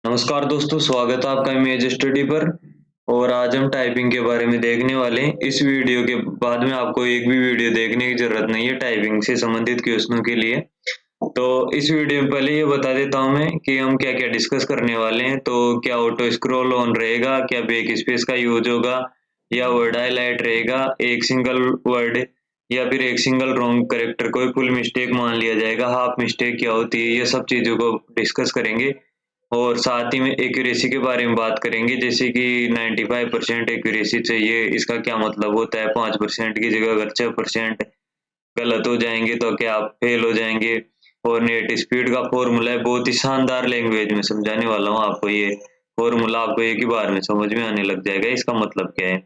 नमस्कार दोस्तों, स्वागत है आपका इमेज स्टडी पर। और आज हम टाइपिंग के बारे में देखने वाले हैं। इस वीडियो के बाद में आपको एक भी वीडियो देखने की जरूरत नहीं है टाइपिंग से संबंधित क्वेश्चनों के लिए। तो इस वीडियो में पहले ये बता देता हूं मैं कि हम क्या क्या डिस्कस करने वाले हैं। तो क्या ऑटो स्क्रॉल ऑन रहेगा, क्या बैक स्पेस का यूज होगा, या वर्ड हाईलाइट रहेगा, एक सिंगल वर्ड या फिर एक सिंगल रॉन्ग करेक्टर कोई फुल मिस्टेक मान लिया जाएगा, हाफ मिस्टेक क्या होती है, ये सब चीजों को डिस्कस करेंगे। और साथ ही में एक्यूरेसी के बारे में बात करेंगे, जैसे कि 95% एक्यूरेसी चाहिए, इसका क्या मतलब होता है। 5% की जगह अगर 6% गलत हो जाएंगे तो क्या आप फेल हो जाएंगे। और नेट स्पीड का फॉर्मूला है, बहुत ही शानदार लैंग्वेज में समझाने वाला हूँ आपको। ये फॉर्मूला आपको एक ही बार में समझ में आने लग जाएगा, इसका मतलब क्या है।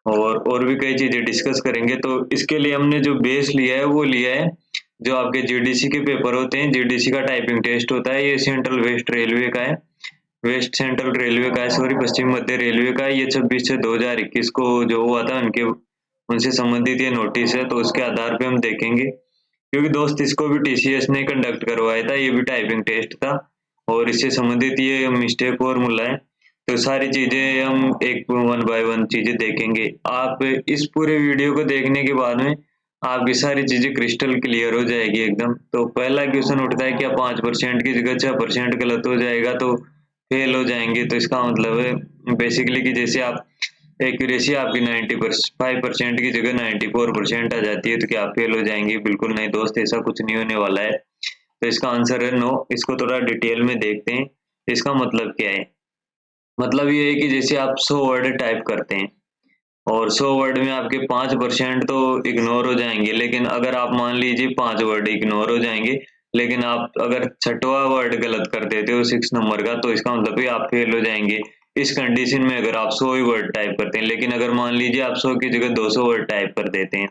और भी कई चीजें डिस्कस करेंगे। तो इसके लिए हमने जो बेस लिया है वो लिया है जो आपके जीडीसी के पेपर होते हैं। जीडीसी का टाइपिंग टेस्ट होता है, ये सेंट्रल वेस्ट रेलवे का है, वेस्ट सेंट्रल रेलवे का है, सॉरी पश्चिम मध्य रेलवे का है। ये 26 से 2021 को जो हुआ था उनके उनसे संबंधित ये नोटिस है, तो उसके आधार पे हम देखेंगे। क्योंकि दोस्त इसको भी टीसीएस ने कंडक्ट करवाया था, ये भी टाइपिंग टेस्ट था और इससे संबंधित ये मिस्टेक फॉर्मूला है। तो सारी चीजें हम एक वन बाय वन चीजें देखेंगे। आप इस पूरे वीडियो को देखने के बाद में आपकी सारी चीजें क्रिस्टल क्लियर हो जाएगी एकदम। तो पहला क्वेश्चन उठता है, क्या 5% की जगह 6% गलत हो जाएगा तो फेल हो जाएंगे। तो इसका मतलब है बेसिकली कि जैसे आप एक्यूरेसी आपकी 95% की जगह 94% आ जाती है तो क्या आप फेल हो जाएंगे। बिल्कुल नहीं दोस्त, ऐसा कुछ नहीं होने वाला है। तो इसका आंसर है नो। इसको थोड़ा डिटेल में देखते हैं, इसका मतलब क्या है। मतलब ये है कि जैसे आप 100 वर्ड टाइप करते हैं और 100 वर्ड में आपके 5% तो इग्नोर हो जाएंगे, लेकिन अगर आप मान लीजिए 5 वर्ड इग्नोर हो जाएंगे, लेकिन आप अगर छठवां वर्ड गलत कर देते हो 6 नंबर का, तो इसका मतलब है आप फेल हो जाएंगे। इस कंडीशन में अगर आप 100 ही वर्ड टाइप करते हैं, लेकिन अगर मान लीजिए आप 100 की जगह 200 वर्ड टाइप कर देते हैं,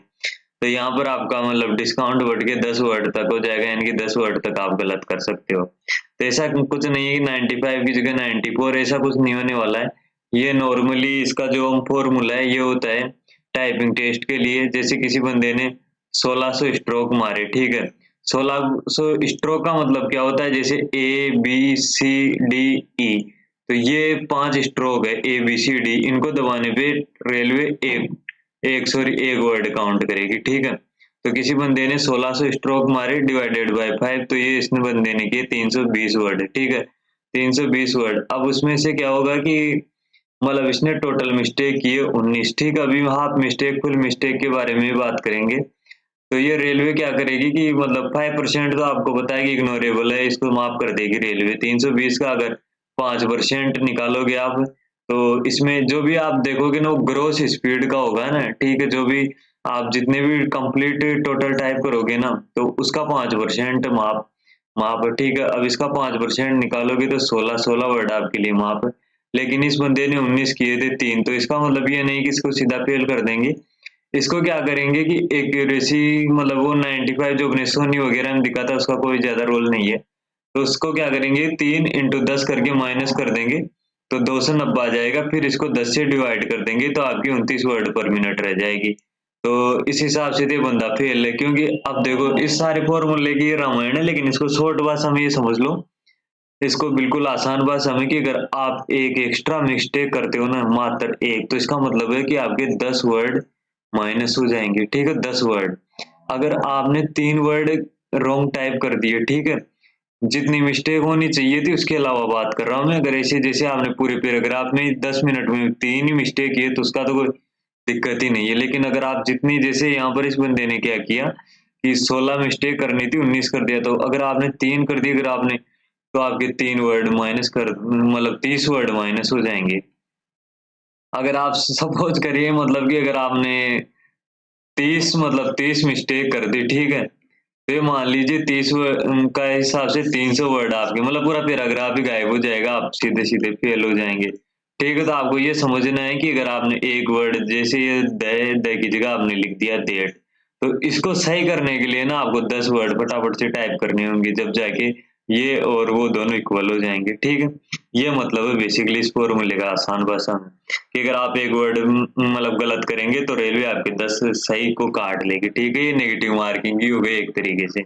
तो यहाँ पर आपका मतलब डिस्काउंट बढ़ के 10 वर्ड तक हो जाएगा, यानी कि 10 वर्ड तक आप गलत कर सकते हो। तो ऐसा कुछ नहीं है कि 95 की जगह 94, ऐसा कुछ नहीं होने वाला है। ये नॉर्मली इसका जो फॉर्मूला है ये होता है टाइपिंग टेस्ट के लिए। जैसे किसी बंदे ने 1600 स्ट्रोक मारे, ठीक है। 1600 स्ट्रोक का मतलब क्या होता है, जैसे A B C D E, तो ये 5 स्ट्रोक है ए बी सी डी, इनको दबाने पे रेलवे एक एक सॉरी एक वर्ड काउंट करेगी, ठीक है। तो किसी बंदे ने 1600 स्ट्रोक मारे डिवाइडेड बाय 5, तो ये इसने बंदे ने किए 320 वर्ड, ठीक है। 320 वर्ड। अब उसमें से क्या होगा कि मतलब इसने टोटल मिस्टेक किए 19, ठीक है। अभी हाफ मिस्टेक फुल मिस्टेक के बारे में बात करेंगे। तो ये रेलवे क्या करेगी कि मतलब 5% तो आपको पता है कि इग्नोरेबल है, इसको माफ कर देगी रेलवे। 320 का अगर 5% निकालोगे आप, तो इसमें जो भी आप देखोगे ना वो ग्रोस स्पीड का होगा ना, ठीक है। जो भी आप जितने भी कंप्लीट टोटल टाइप करोगे ना, तो उसका 5% माफ माफ है, ठीक है। अब इसका 5% निकालोगे तो 16 वर्ड आपके लिए माफ है। लेकिन इस बंदे ने 19 किए थे 3, तो इसका मतलब ये नहीं कि इसको सीधा फेल कर देंगे। इसको क्या करेंगे कि एक्यूरेसी मतलब वो 95 जो अपने सोनी वगैरह में दिखा था उसका कोई ज्यादा रोल नहीं है। तो उसको क्या करेंगे 3 × 10 करके माइनस कर देंगे, तो 290 आ जाएगा। फिर इसको 10 से डिवाइड कर देंगे तो आपकी 29 वर्ड पर मिनट रह जाएगी। तो इस हिसाब से तो ये बंदा फेल है, क्योंकि अब देखो इस सारे फॉर्मूले की ये रामायण है, लेकिन इसको शॉर्ट भाषा में ये समझ लो, इसको बिल्कुल आसान भाषा में, कि अगर आप एक एक्स्ट्रा मिस्टेक करते हो ना मात्र एक, तो इसका मतलब है कि आपके 10 वर्ड माइनस हो जाएंगे, ठीक है। 10 वर्ड। अगर आपने 3 वर्ड रॉन्ग टाइप कर दिए, ठीक है, जितनी मिस्टेक होनी चाहिए थी उसके अलावा बात कर रहा हूँ मैं। अगर ऐसे जैसे आपने पूरे पैराग्राफ में 10 मिनट में 3 ही मिस्टेक किए तो उसका तो कोई दिक्कत ही नहीं है। लेकिन अगर आप जितनी, जैसे यहाँ पर इस बंदे ने क्या किया कि 16 मिस्टेक करनी थी 19 कर दिया, तो अगर आपने 3 कर दी, अगर आपने, तो आपके 3 वर्ड माइनस कर मतलब 30 वर्ड माइनस हो जाएंगे। अगर आप सपोज करिए मतलब कि अगर आपने 30 मिस्टेक कर दी, ठीक है, तो ये मान लीजिए 30 का हिसाब से 300 वर्ड आपके मतलब पूरा पैराग्राफ ही गायब हो जाएगा, आप सीधे सीधे फेल हो जाएंगे, ठीक है। तो आपको ये समझना है कि अगर आपने एक वर्ड, जैसे ये द की जगह आपने लिख दिया डेट, तो इसको सही करने के लिए ना आपको 10 वर्ड फटाफट से टाइप करने होंगे, जब जाके ये और वो दोनों इक्वल हो जाएंगे, ठीक है। ये मतलब है बेसिकली इस फॉर्मूले का आसान भाषा में, कि अगर आप एक वर्ड मतलब गलत करेंगे तो रेलवे आपके 10 सही को काट लेगी, ठीक है। ये नेगेटिव मार्किंग ही हो गई एक तरीके से।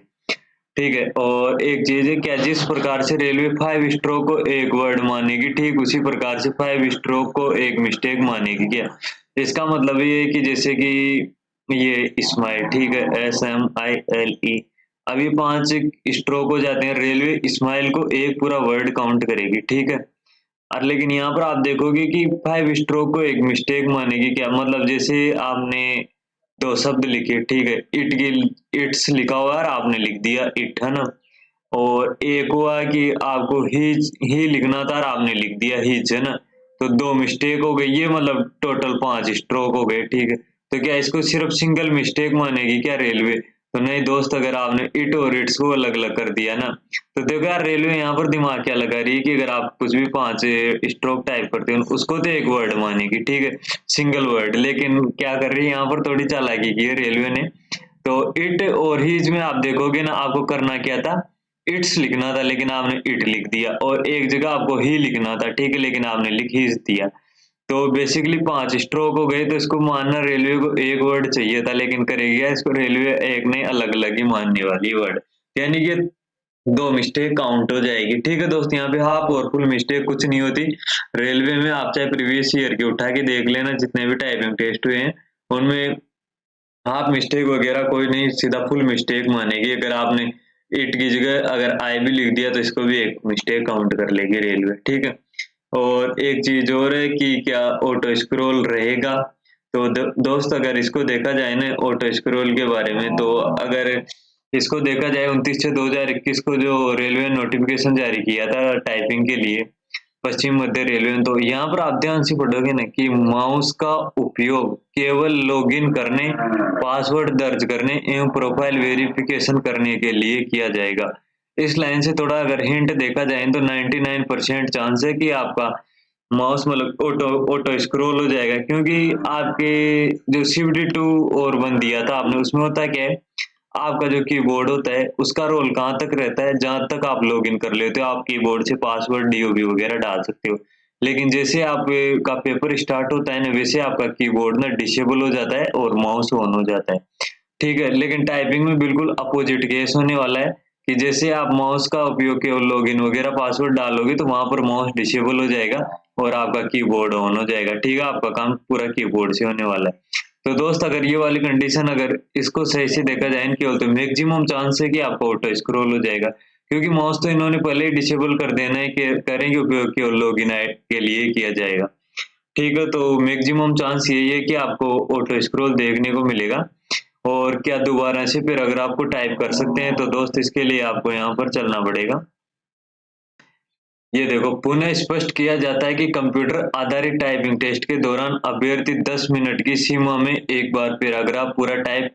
ठीक है। और एक चीज है क्या, जिस प्रकार से रेलवे 5 स्ट्रोक को एक वर्ड मानेगी, ठीक उसी प्रकार से 5 स्ट्रोक को एक मिस्टेक मानेगी क्या। इसका मतलब ये है कि जैसे कि ये स्माइल, ठीक है, SMILE, अब ये 5 स्ट्रोक हो जाते हैं, रेलवे स्माइल को एक पूरा वर्ड काउंट करेगी, ठीक है। और लेकिन यहाँ पर आप देखोगे कि 5 स्ट्रोक को एक मिस्टेक मानेगी क्या, मतलब जैसे आपने 2 शब्द लिखे, ठीक है, इट्स लिखा हुआ और आपने लिख दिया इट, है ना। और एक हुआ कि आपको ही लिखना था और आपने लिख दिया हिज, है ना। तो 2 मिस्टेक हो गई, ये मतलब टोटल 5 स्ट्रोक हो गए, ठीक है। तो क्या इसको सिर्फ सिंगल मिस्टेक मानेगी क्या रेलवे? तो नहीं दोस्त, अगर आपने इट और इट्स को अलग अलग कर दिया ना, तो देखो यार रेलवे यहाँ पर दिमाग क्या लगा रही है कि अगर आप कुछ भी 5 स्ट्रोक टाइप करते हो उसको तो एक वर्ड मानेगी, ठीक है, सिंगल वर्ड। लेकिन क्या कर रही है यहाँ पर, थोड़ी चालाकी की है रेलवे ने। तो इट और हीज में आप देखोगे ना, आपको करना क्या था, इट्स लिखना था लेकिन आपने इट लिख दिया, और एक जगह आपको ही लिखना था, ठीक है, लेकिन आपने लिख हीज दिया। तो बेसिकली 5 स्ट्रोक हो गए, तो इसको मानना रेलवे को एक वर्ड चाहिए था, लेकिन करेगी क्या इसको रेलवे, एक नहीं अलग अलग ही मानने वाली वर्ड, यानी कि 2 मिस्टेक काउंट हो जाएगी, ठीक है दोस्त। यहाँ पे हाफ और फुल मिस्टेक कुछ नहीं होती रेलवे में। आप चाहे प्रीवियस ईयर के उठा के देख लेना, जितने भी टाइपिंग टेस्ट हुए हैं उनमें हाफ मिस्टेक वगैरह कोई नहीं, सीधा फुल मिस्टेक मानेगी। अगर आपने इट की जगह अगर आई भी लिख दिया तो इसको भी एक मिस्टेक काउंट कर लेगी रेलवे, ठीक है। और एक चीज और है कि क्या ऑटो स्क्रॉल रहेगा, तो दोस्त अगर इसको देखा जाए ना ऑटो स्क्रॉल के बारे में, तो अगर इसको देखा जाए 29/6/2021 को जो रेलवे ने नोटिफिकेशन जारी किया था टाइपिंग के लिए, पश्चिम मध्य रेलवे में, तो यहाँ पर आप ध्यान से पढ़ोगे ना कि माउस का उपयोग केवल लॉगिन करने, पासवर्ड दर्ज करने एवं प्रोफाइल वेरिफिकेशन करने के लिए किया जाएगा। इस लाइन से थोड़ा अगर हिंट देखा जाए तो 99% चांस है कि आपका माउस मतलब ऑटो ऑटो स्क्रॉल हो जाएगा, क्योंकि आपके जो CVD2 और 1 दिया था आपने, उसमें होता क्या है, आपका जो कीबोर्ड होता है उसका रोल कहाँ तक रहता है, जहां तक आप लॉगिन कर लेते हो आप कीबोर्ड से पासवर्ड DOB वगैरह डाल सकते हो। लेकिन जैसे आप का पेपर स्टार्ट होता है ना, वैसे आपका कीबोर्ड ना डिसेबल हो जाता है और माउस ऑन हो जाता है, ठीक है। लेकिन टाइपिंग में बिल्कुल अपोजिट केस होने वाला है कि जैसे आप माउस का उपयोग केवल लॉगिन वगैरह पासवर्ड डालोगे तो वहां पर माउस डिसेबल हो जाएगा और आपका कीबोर्ड ऑन हो जाएगा, ठीक है, आपका काम पूरा कीबोर्ड से होने वाला है। तो दोस्त अगर ये वाली कंडीशन अगर इसको सही से देखा जाए ना केवल, तो मैक्सिमम चांस है कि आपका ऑटो स्क्रॉल हो जाएगा, क्योंकि माउस तो इन्होंने पहले ही डिसेबल कर देना है कि करेंगे उपयोग केवल लॉगिन के लिए ही किया जाएगा, ठीक है। तो मैक्सिमम चांस यही है कि आपको ऑटो स्क्रॉल देखने को मिलेगा। और क्या दोबारा से फिर अगर आपको टाइप कर सकते हैं तो दोस्त इसके लिए आपको यहाँ पर चलना पड़ेगा। ये देखो, पुनः स्पष्ट किया जाता है कि कंप्यूटर आधारित टाइपिंग टेस्ट के दौरान अभ्यर्थी 10 मिनट की सीमा में एक बार पैराग्राफ पूरा टाइप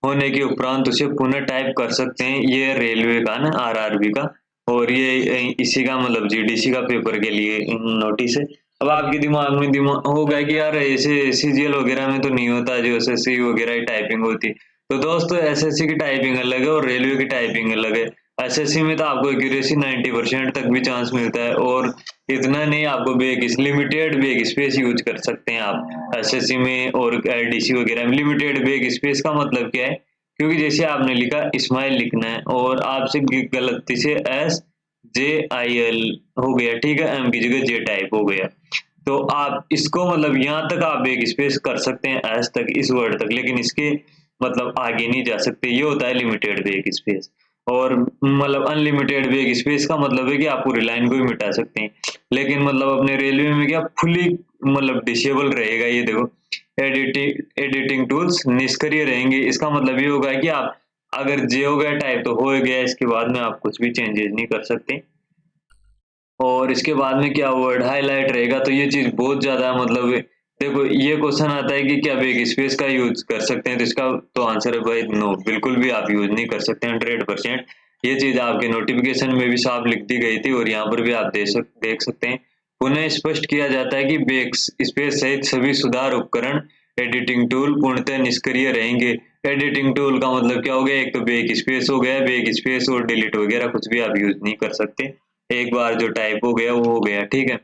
होने के उपरांत उसे पुनः टाइप कर सकते हैं। ये रेलवे का ना, RRB का, और ये इसी का मतलब GDC का पेपर के लिए नोटिस है। अब आपके दिमाग में दिमाग होगा कि यार ऐसे CGL वगैरह में तो नहीं होता, जो SSC वगैरह की टाइपिंग होती। तो दोस्तों SSC की टाइपिंग अलग है और रेलवे की टाइपिंग अलग है। SSC में तो आपको एक्यूरेसी 90% तक भी चांस मिलता है, और इतना नहीं, आपको लिमिटेड बैक स्पेस यूज कर सकते हैं आप SSC में, और DC वगैरह में लिमिटेड बैक स्पेस का मतलब क्या है, क्योंकि जैसे आपने लिखा स्माइल लिखना है और आपसे गलती से SJIL हो गया, ठीक है, M की जगह J टाइप हो गया, तो आप इसको मतलब यहाँ तक आप बैक स्पेस कर सकते हैं S तक, इस वर्ड तक, लेकिन इसके मतलब आगे नहीं जा सकते, ये होता है लिमिटेड बैक स्पेस। और मतलब अनलिमिटेड बैक स्पेस का मतलब है कि आप पूरी लाइन को भी मिटा सकते हैं, लेकिन मतलब अपने रेलवे में क्या फुली मतलब डिसेबल रहेगा। ये देखो, एडिटिंग टूल्स निष्क्रिय रहेंगे, इसका मतलब ये होगा कि आप अगर जे हो गया टाइप तो हो गया, इसके बाद में आप कुछ भी चेंजेस नहीं कर सकते। और इसके बाद में क्या वर्ड हाईलाइट रहेगा, तो ये चीज बहुत ज्यादा मतलब देखो, ये क्वेश्चन आता है कि क्या बैक स्पेस का यूज कर सकते हैं, तो इसका तो आंसर है भाई नो, बिल्कुल भी आप यूज नहीं कर सकते 100%। ये चीज आपके नोटिफिकेशन में भी साफ लिख दी गई थी और यहाँ पर भी आप देख सकते हैं। पुनः स्पष्ट किया जाता है कि बैक स्पेस सहित सभी सुधार उपकरण एडिटिंग टूल पूर्णतः निष्क्रिय रहेंगे। एडिटिंग टूल का मतलब क्या हो गया, एक तो बैक स्पेस हो गया, बैक स्पेस और डिलीट वगैरह कुछ भी आप यूज नहीं कर सकते, एक बार जो टाइप हो गया वो हो गया, ठीक है।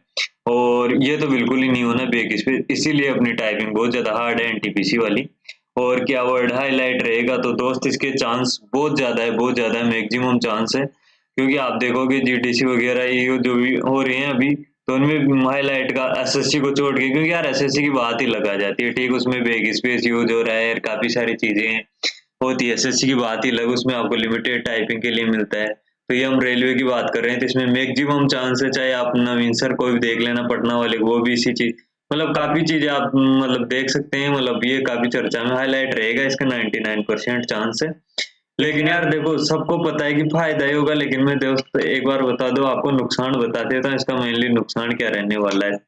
और ये तो बिल्कुल ही नहीं होना बैक स्पेस, इसीलिए अपनी टाइपिंग बहुत ज्यादा हार्ड है NTPC वाली। और क्या वर्ड हाईलाइट रहेगा, तो दोस्त इसके चांस बहुत ज़्यादा है, मैक्सिमम चांस है। क्योंकि आप देखोगे जीडीसी वगैरह ये जो भी हो रही हैं अभी, तो उनमें हाईलाइट का एसएससी को छोड़ के, क्योंकि यार एसएससी की बात ही लगा जाती है, ठीक, उसमें बैग स्पेस यूज हो रहा है यार, काफ़ी सारी चीज़ें होती है। एसएससी की बात ही अलग, उसमें आपको लिमिटेड टाइपिंग के लिए मिलता है। तो ये हम रेलवे की बात कर रहे हैं, तो इसमें मैक्सिमम चांस है, चाहे आप नवीन सर को भी देख लेना, पटना वाले को, वो भी इसी चीज, मतलब काफी चीजें आप मतलब देख सकते हैं, मतलब ये काफी चर्चा में हाईलाइट रहेगा, इसका 99% चांस है। लेकिन यार देखो, सबको पता है कि फायदा ही होगा, लेकिन मैं दोस्त एक बार बता दूं आपको, नुकसान बता देता हूँ, इसका मेनली नुकसान क्या रहने वाला है।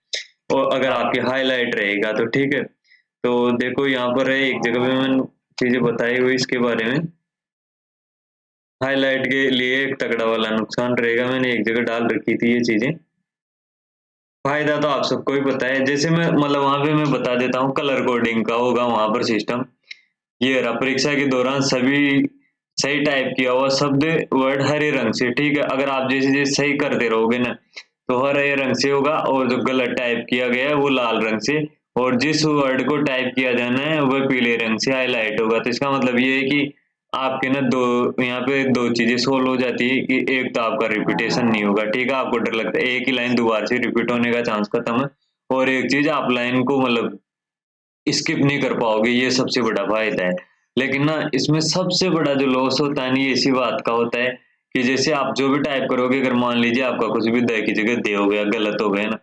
और अगर आपकी हाईलाइट रहेगा तो ठीक है, तो देखो यहाँ पर है एक जगह पे मैंने चीजें बताई हुई इसके बारे में। हाईलाइट के लिए एक तगड़ा वाला नुकसान रहेगा, मैंने एक जगह डाल रखी थी ये चीजें। फायदा तो आप सबको ही पता है, जैसे मैं मतलब वहां पे मैं बता देता हूँ, कलर कोडिंग का होगा वहां पर सिस्टम। ये रहा, परीक्षा के दौरान सभी सही टाइप किया हुआ शब्द वर्ड हरे रंग से, ठीक है, अगर आप जैसे जैसे सही करते रहोगे ना, तो हरे रंग से होगा, और जो गलत टाइप किया गया है वो लाल रंग से, और जिस वर्ड को टाइप किया जाना है वह पीले रंग से हाईलाइट होगा। तो इसका मतलब ये है कि आपके ना दो, यहाँ पे दो चीजें सोल्व हो जाती है, कि एक तो आपका रिपीटेशन नहीं होगा, ठीक है, आपको डर लगता है एक ही लाइन दोबारा से रिपीट होने का चांस खत्म है, और एक चीज आप लाइन को मतलब स्किप नहीं कर पाओगे, ये सबसे बड़ा फायदा है। लेकिन ना इसमें सबसे बड़ा जो लॉस होता है ना, ये इसी बात का होता है कि जैसे आप जो भी टाइप करोगे, अगर मान लीजिए आपका कुछ भी द की जगह दे हो गया, गलत हो गया ना,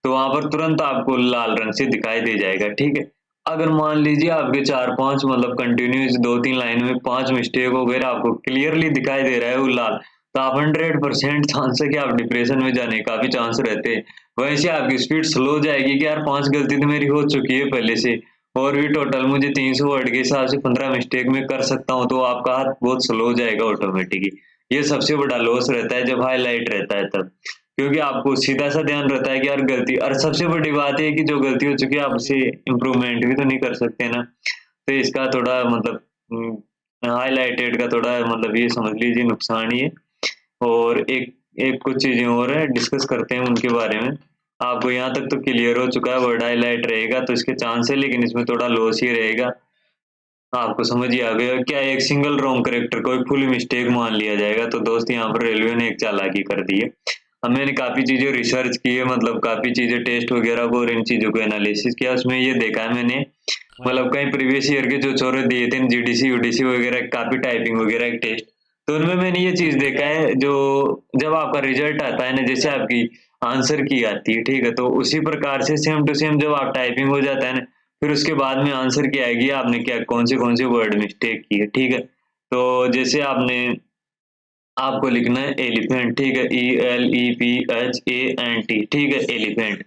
तो वहां पर तुरंत आपको लाल रंग से दिखाई दे जाएगा, ठीक है। अगर मान लीजिए आपके चार पांच मतलब कंटिन्यूस दो तीन लाइन में पांच मिस्टेक हो गए, आपको क्लियरली दिखाई दे रहा है वो लाल, तो आप 100% चांस है कि आप डिप्रेशन में जाने का काफी चांस रहते हैं। वैसे आपकी स्पीड स्लो हो जाएगी कि यार पांच गलती तो मेरी हो चुकी है पहले से, और भी टोटल मुझे 300 वर्ड के हिसाब से 15 मिस्टेक में कर सकता हूँ, तो आपका हाथ बहुत स्लो हो जाएगा ऑटोमेटिकली। ये सबसे बड़ा लॉस रहता है जब हाईलाइट रहता है तब, क्योंकि आपको सीधा सा ध्यान रहता है कि यार गलती, और सबसे बड़ी बात है कि जो गलती हो चुकी है आप उसे इम्प्रूवमेंट भी तो नहीं कर सकते ना। तो इसका थोड़ा मतलब हाईलाइटेड का थोड़ा मतलब ये समझ लीजिए नुकसान ही है। और एक एक कुछ चीजें और है, डिस्कस करते हैं उनके बारे में। आपको यहाँ तक तो क्लियर हो चुका है, वर्ड हाईलाइट रहेगा तो इसके चांस है, लेकिन इसमें थोड़ा लॉस ही रहेगा। आपको समझ ही आ गया क्या, एक सिंगल रॉन्ग करेक्टर को फुल मिस्टेक मान लिया जाएगा। तो दोस्त यहाँ पर रेलवे ने एक चालाकी कर दी है। अब मैंने काफी चीजें रिसर्च की है, मतलब काफी चीजें टेस्ट वगैरह को और इन चीजों को एनालिसिस किया, उसमें ये देखा है मैंने, मतलब कई प्रीवियस ईयर के जो छोरे दिए थे जीडीसी यूडीसी वगैरह, काफी टाइपिंग वगैरह टेस्ट, तो उनमें मैंने ये चीज देखा है, जो जब आपका रिजल्ट आता है ना, जैसे आपकी आंसर की आती है, ठीक है, तो उसी प्रकार से सेम टू सेम जब आप टाइपिंग हो जाता है ना, फिर उसके बाद में आंसर की आएगी आपने क्या कौन से वर्ड मिस्टेक की है, ठीक है। तो जैसे आपने, आपको लिखना है एलिफेंट, ठीक है, ELEPHANT, ठीक है, एलिफेंट।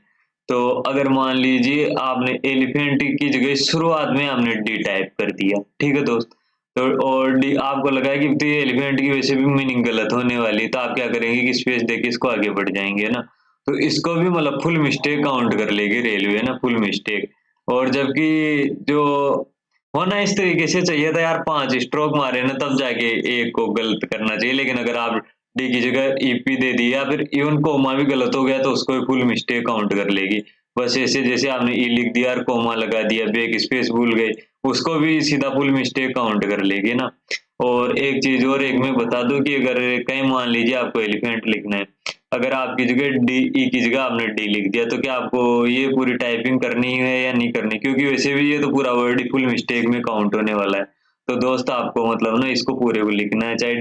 तो अगर मान लीजिए आपने एलिफेंट की जगह शुरुआत में आपने डी टाइप कर दिया, ठीक है दोस्त, तो और डी आपको लगा है कि तो ये एलिफेंट की वैसे भी मीनिंग गलत होने वाली है, तो आप क्या करेंगे कि स्पेस देके इसको आगे बढ़ जाएंगे ना, तो इसको भी मतलब फुल मिस्टेक काउंट कर लेगी रेलवे ना, फुल मिस्टेक। और जबकि जो होना इस तरीके से चाहिए था यार, 5 स्ट्रोक मारे ना तब जाके एक को गलत करना चाहिए, लेकिन अगर आप डी की जगह ईपी दे दी या फिर इवन कोमा भी गलत हो गया तो उसको भी फुल मिस्टेक काउंट कर लेगी। बस ऐसे जैसे आपने ई लिख दिया और कोमा लगा दिया, बैक स्पेस भूल गए, उसको भी सीधा फुल मिस्टेक काउंट कर लेगी ना। और एक चीज और एक मैं बता दूं कि अगर कहीं मान लीजिए आपको एलिफेंट लिखना है, अगर आपकी जगह डी ई की जगह आपने डी लिख दिया, तो क्या आपको ये पूरी टाइपिंग करनी है या नहीं करनी, क्योंकि वैसे भी ये तो पूरा वर्ड ही फुल मिस्टेक में काउंट होने वाला है। तो दोस्त आपको मतलब ना इसको पूरे को लिखना है, चाहे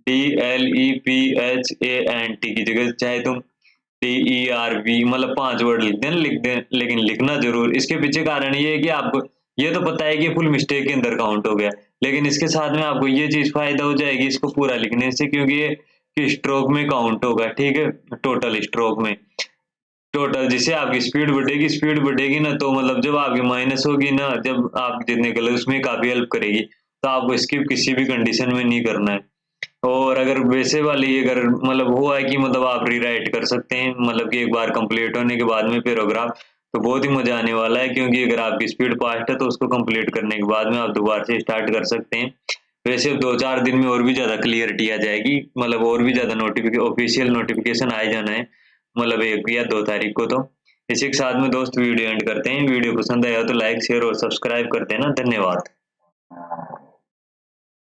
DLEPHANT की जगह चाहे तुम DERB, मतलब 5 वर्ड लिख दें, लेकिन लिखना जरूर। इसके पीछे कारण ये है कि आपको ये तो पता है कि फुल मिस्टेक के अंदर काउंट हो गया, लेकिन इसके साथ में आपको ये चीज फायदा हो जाएगी इसको पूरा लिखने से, क्योंकि ये कि स्ट्रोक में काउंट होगा, ठीक है, टोटल स्ट्रोक में। टोटल जिससे आपकी स्पीड बढ़ेगी ना, तो मतलब जब आपकी माइनस होगी ना, जब आप जितने गलत, उसमें काफी हेल्प करेगी। तो आपको स्किप किसी भी कंडीशन में नहीं करना है। और अगर वैसे वाली अगर मतलब हुआ है कि मतलब आप रीराइट कर सकते हैं, मतलब कि एक बार कंप्लीट होने के बाद में पैराग्राफ, तो बहुत ही मजा आने वाला है, क्योंकि अगर आपकी स्पीड फास्ट है तो उसको कंप्लीट करने के बाद में आप दोबारा से स्टार्ट कर सकते हैं। वैसे 2-4 दिन में और भी ज्यादा क्लियरिटी आ जाएगी, मतलब और भी ज्यादा नोटिफिकेशन, ऑफिशियल नोटिफिकेशन आए जाना है, मतलब 1 या 2 तारीख को। तो इसी के साथ में दोस्त वीडियो एंड करते हैं। वीडियो पसंद आया तो लाइक शेयर और सब्सक्राइब कर देना। धन्यवाद।